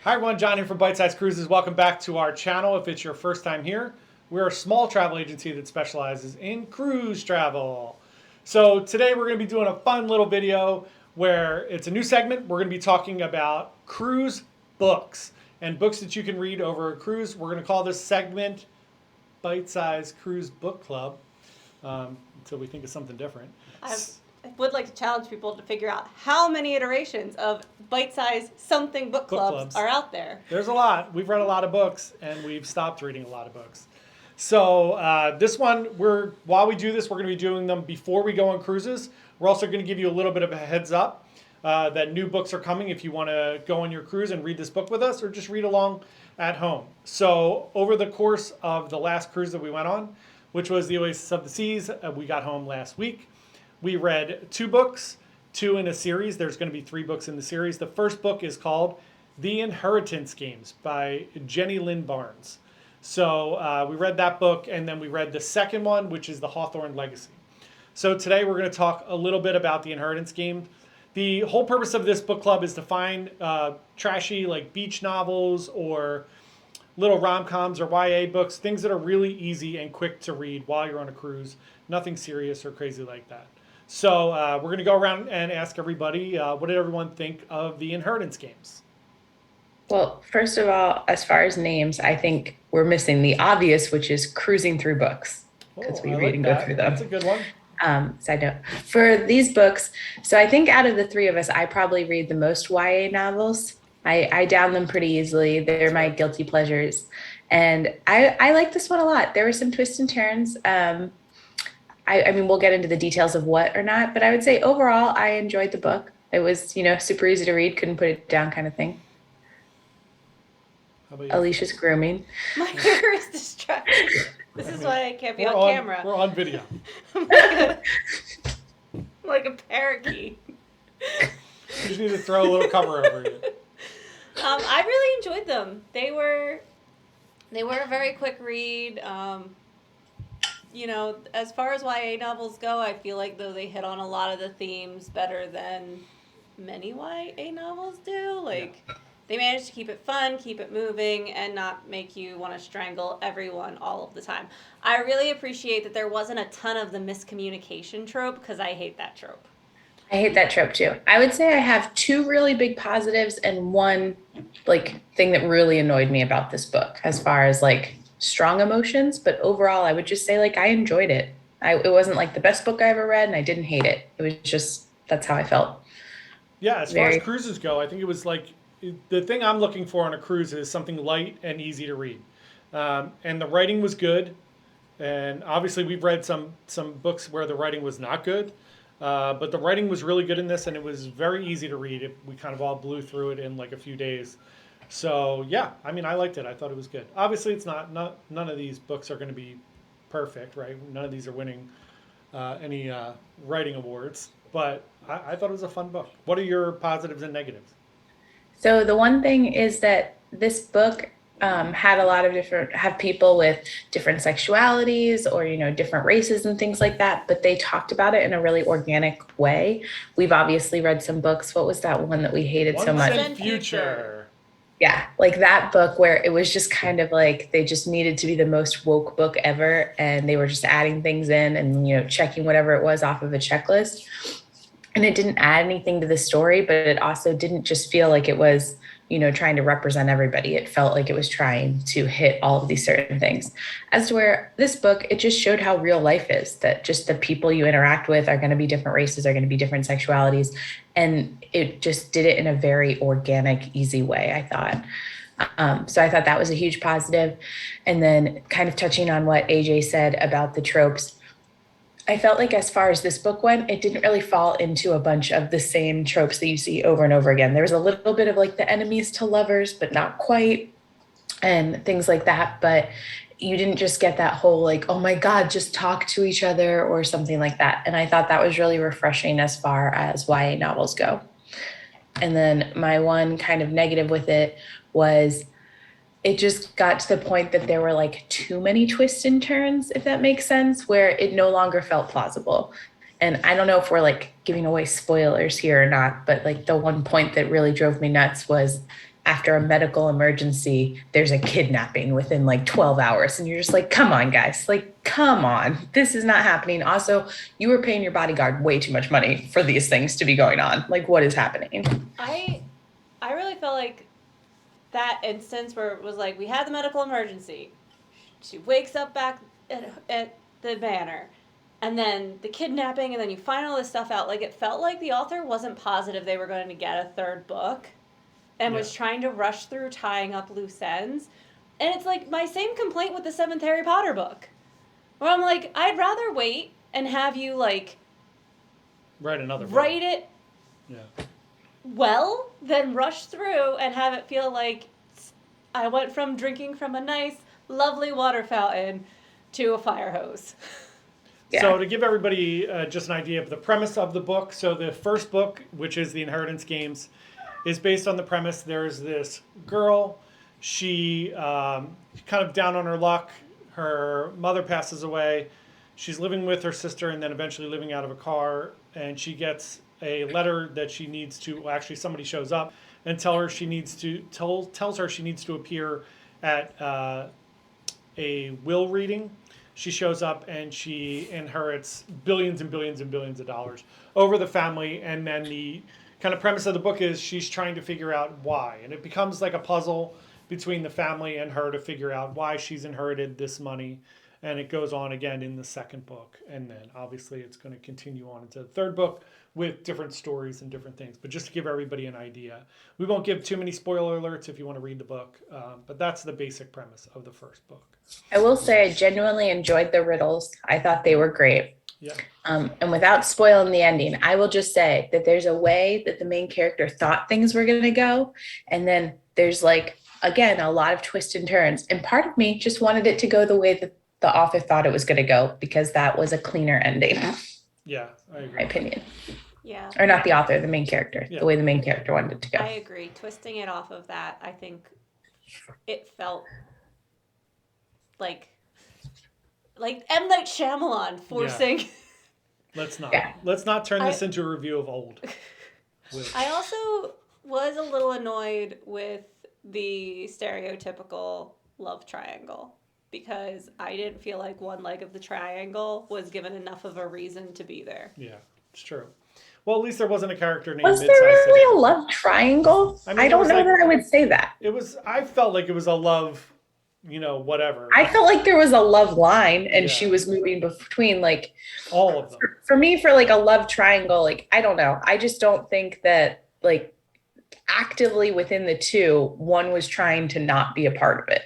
Hi everyone, John here from Bite Size Cruises. Welcome back to our channel. If it's your first time here, we're a small travel agency that specializes in cruise travel. So today we're going to be doing a fun little video where it's a new segment. We're going to be talking about cruise books and books that you can read over a cruise. We're going to call this segment Bite Size Cruise Book Club until we think of something different. I would like to challenge people to figure out how many iterations of bite-sized something book clubs are out there. There's a lot. We've read a lot of books, and we've stopped reading a lot of books. So this one, while we do this, we're going to be doing them before we go on cruises. We're also going to give you a little bit of a heads up that new books are coming if you want to go on your cruise and read this book with us, or just read along at home. So over the course of the last cruise that we went on, which was the Oasis of the Seas, we got home last week. We read 2 books, 2 in a series. There's going to be 3 books in the series. The first book is called The Inheritance Games by Jenny Lynn Barnes. So we read that book, and then we read the second one, which is The Hawthorne Legacy. So today we're going to talk a little bit about The Inheritance Game. The whole purpose of this book club is to find trashy like beach novels or little rom-coms or YA books, things that are really easy and quick to read while you're on a cruise. Nothing serious or crazy like that. So we're going to go around and ask everybody, what did everyone think of the Inheritance Games? Well, first of all, as far as names, I think we're missing the obvious, which is cruising through books, because we read and go through them. That's a good one. Side note, for these books, so I think out of the 3 of us, I probably read the most YA novels. I down them pretty easily. They're my guilty pleasures. And I like this one a lot. There were some twists and turns. I mean, we'll get into the details of what or not, but I would say overall, I enjoyed the book. It was, super easy to read, couldn't put it down kind of thing. How about you? Alicia's grooming. My hair is distracting. This is why I can't be on camera. We're on video. I'm like a parakeet. You just need to throw a little cover over it. I really enjoyed them. They were a very quick read. As far as YA novels go, I feel like though they hit on a lot of the themes better than many YA novels do. They managed to keep it fun, keep it moving, and not make you want to strangle everyone all of the time. I really appreciate that there wasn't a ton of the miscommunication trope, because I hate that trope. I hate that trope too. I would say I have 2 really big positives and one thing that really annoyed me about this book as far as strong emotions, but overall I would just say I enjoyed it. It wasn't the best book I ever read, and I didn't hate it. It was just, that's how I felt. Yeah, as far as cruises go, I think it was the thing I'm looking for on a cruise is something light and easy to read. And the writing was good. And obviously we've read some books where the writing was not good. But the writing was really good in this, and it was very easy to read. We kind of all blew through it in a few days. So yeah, I mean, I liked it. I thought it was good. Obviously, it's not none of these books are going to be perfect, right? None of these are winning any writing awards. But I thought it was a fun book. What are your positives and negatives? So the one thing is that this book had a lot of have people with different sexualities or, different races and things like that, but they talked about it in a really organic way. We've obviously read some books. What was that one that we hated so much? Once and Future. Yeah, that book where it was just kind of they just needed to be the most woke book ever, and they were just adding things in and, checking whatever it was off of a checklist. And it didn't add anything to the story, but it also didn't just feel like it was, trying to represent everybody. It felt like it was trying to hit all of these certain things. As to where this book, it just showed how real life is, that just the people you interact with are going to be different races, are going to be different sexualities. And it just did it in a very organic, easy way, I thought. So I thought that was a huge positive. And then kind of touching on what AJ said about the tropes, I felt like as far as this book went, it didn't really fall into a bunch of the same tropes that you see over and over again. There was a little bit of the enemies to lovers, but not quite, and things like that. But you didn't just get that whole oh my God, just talk to each other or something like that. And I thought that was really refreshing as far as YA novels go. And then my one kind of negative with it was it just got to the point that there were too many twists and turns, if that makes sense, where it no longer felt plausible. And I don't know if we're giving away spoilers here or not, but the one point that really drove me nuts was after a medical emergency, there's a kidnapping within like 12 hours. And you're just like, come on, guys. Like, come on. This is not happening. Also, you were paying your bodyguard way too much money for these things to be going on. Like, what is happening? I really felt like that instance where it was like, we had the medical emergency. She wakes up back at the manor. And then the kidnapping, and then you find all this stuff out. Like, it felt like the author wasn't positive they were going to get a third book. And was trying to rush through tying up loose ends. And it's like my same complaint with the 7th Harry Potter book. Where I'm like, I'd rather wait and have you, like... Write another book. Write it Yeah. well than rush through and have it feel like I went from drinking from a nice, lovely water fountain to a fire hose. Yeah. So to give everybody just an idea of the premise of the book, so the first book, which is The Inheritance Games, is based on the premise there's this girl, she kind of down on her luck, her mother passes away, she's living with her sister and then eventually living out of a car, and she gets a letter that she needs to, well, actually somebody shows up and tells her she needs to appear at a will reading. She shows up and she inherits billions and billions and billions of dollars over the family, and then the kind of premise of the book is she's trying to figure out why, and it becomes like a puzzle between the family and her to figure out why she's inherited this money, and it goes on again in the second book, and then obviously it's going to continue on into the third book with different stories and different things. But just to give everybody an idea, we won't give too many spoiler alerts if you want to read the book, but that's the basic premise of the first book. I will say I genuinely enjoyed the riddles. I thought they were great. Yeah. And without spoiling the ending, I will just say that there's a way that the main character thought things were going to go. And then there's like, again, a lot of twists and turns. And part of me just wanted it to go the way that the author thought it was going to go, because that was a cleaner ending. Yeah, I agree. My opinion. Yeah. Or not the author, the main character, Yeah. the way the main character wanted it to go. I agree. Twisting it off of that, I think it felt like M. Night Shyamalan forcing. Let's not. Yeah. Let's not turn this into a review of Old. I also was a little annoyed with the stereotypical love triangle, because I didn't feel like one leg of the triangle was given enough of a reason to be there. Yeah, it's true. Well, at least there wasn't a character named Was there Mid-Sized City. really a love triangle? I mean, I it don't was know like- that I would say that. It was. I felt like it was a love, whatever. I felt like there was a love line and Yeah. she was moving between like, All of them. for me, for like a love triangle, like, I don't know. I just don't think that like actively within the two, one was trying to not be a part of it.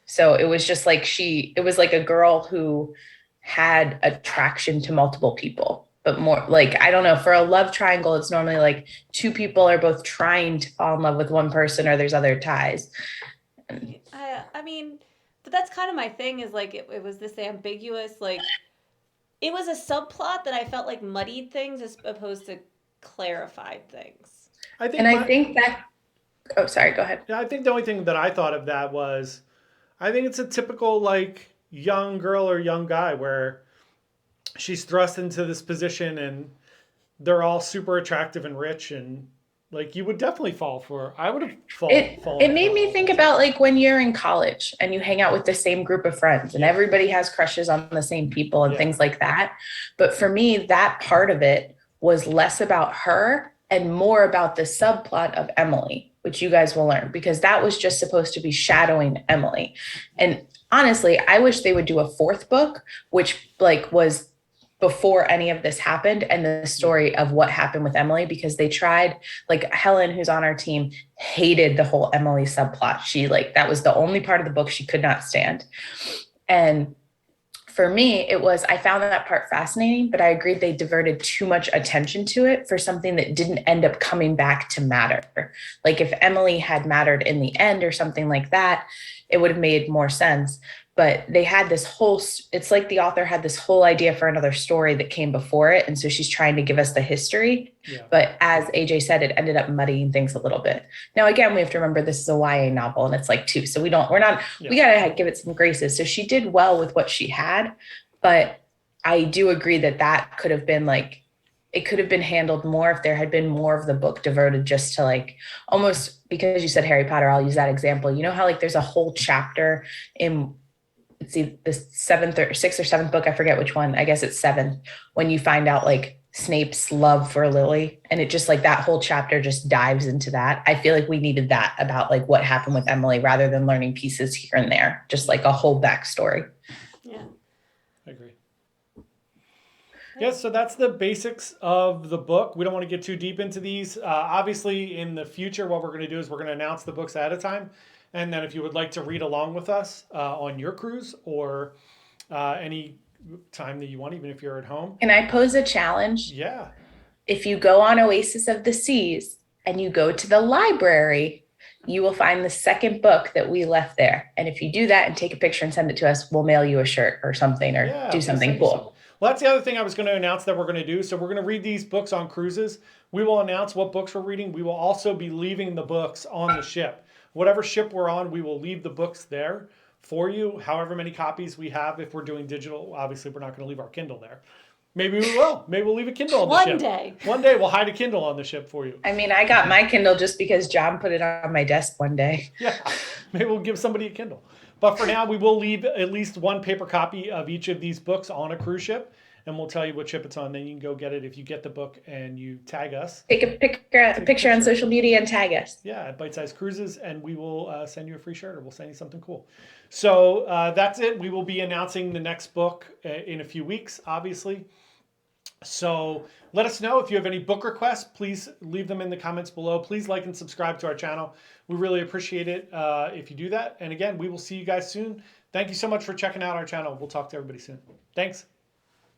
So it was just like it was like a girl who had attraction to multiple people, but more like, I don't know, for a love triangle, it's normally like two people are both trying to fall in love with one person, or there's other ties. I mean, but that's kind of my thing, is like it was this ambiguous, like it was a subplot that I felt like muddied things as opposed to clarified things. I think. And I think that, oh, sorry, go ahead. Yeah, I think the only thing that I thought of that was, I think it's a typical like young girl or young guy where she's thrust into this position and they're all super attractive and rich, and like you would definitely fall for. I would have fallen. It made me think about like when you're in college and you hang out with the same group of friends and everybody has crushes on the same people and Yeah. things like that. But for me, that part of it was less about her and more about the subplot of Emily, which you guys will learn, because that was just supposed to be shadowing Emily. And honestly, I wish they would do a fourth book, which like was before any of this happened, and the story of what happened with Emily, because they tried, like Helen, who's on our team, hated the whole Emily subplot. She like, that was the only part of the book she could not stand. And for me, I found that part fascinating, but I agreed they diverted too much attention to it for something that didn't end up coming back to matter. Like if Emily had mattered in the end or something like that, it would have made more sense. But they had this it's like the author had this whole idea for another story that came before it. And so she's trying to give us the history. Yeah. But as AJ said, it ended up muddying things a little bit. Now, again, we have to remember this is a YA novel and it's like 2. So we got to give it some graces. So she did well with what she had. But I do agree that could have been like it could have been handled more if there had been more of the book devoted just to like almost because you said Harry Potter, I'll use that example. You know how like there's a whole chapter in it's the seventh or sixth or seventh book, I forget which one. I guess it's seventh, when you find out like Snape's love for Lily. And it just like that whole chapter just dives into that. I feel like we needed that about like what happened with Emily rather than learning pieces here and there, just like a whole backstory. Yeah. I agree. Yeah, so that's the basics of the book. We don't want to get too deep into these. Obviously, in the future, what we're going to do is we're going to announce the books ahead of time. And then if you would like to read along with us on your cruise or any time that you want, even if you're at home. Can I pose a challenge? Yeah. If you go on Oasis of the Seas and you go to the library, you will find the second book that we left there. And if you do that and take a picture and send it to us, we'll mail you a shirt or something or Yeah, do we'll something send you cool. some. Well, that's the other thing I was going to announce that we're going to do. So we're going to read these books on cruises. We will announce what books we're reading. We will also be leaving the books on the ship. Whatever ship we're on, we will leave the books there for you. However many copies we have, if we're doing digital, obviously we're not going to leave our Kindle there. Maybe we will. Maybe we'll leave a Kindle on the ship. One day. One day we'll hide a Kindle on the ship for you. I mean, I got my Kindle just because John put it on my desk one day. Yeah, maybe we'll give somebody a Kindle. But for now, we will leave at least one paper copy of each of these books on a cruise ship, and we'll tell you what ship it's on. Then you can go get it if you get the book and you tag us. Take a picture on social media and tag us. Yeah, at Bite Size Cruises, and we will send you a free shirt or we'll send you something cool. So that's it. We will be announcing the next book in a few weeks, obviously. So let us know if you have any book requests. Please leave them in the comments below. Please like and subscribe to our channel. We really appreciate it if you do that. And again, we will see you guys soon. Thank you so much for checking out our channel. We'll talk to everybody soon. Thanks.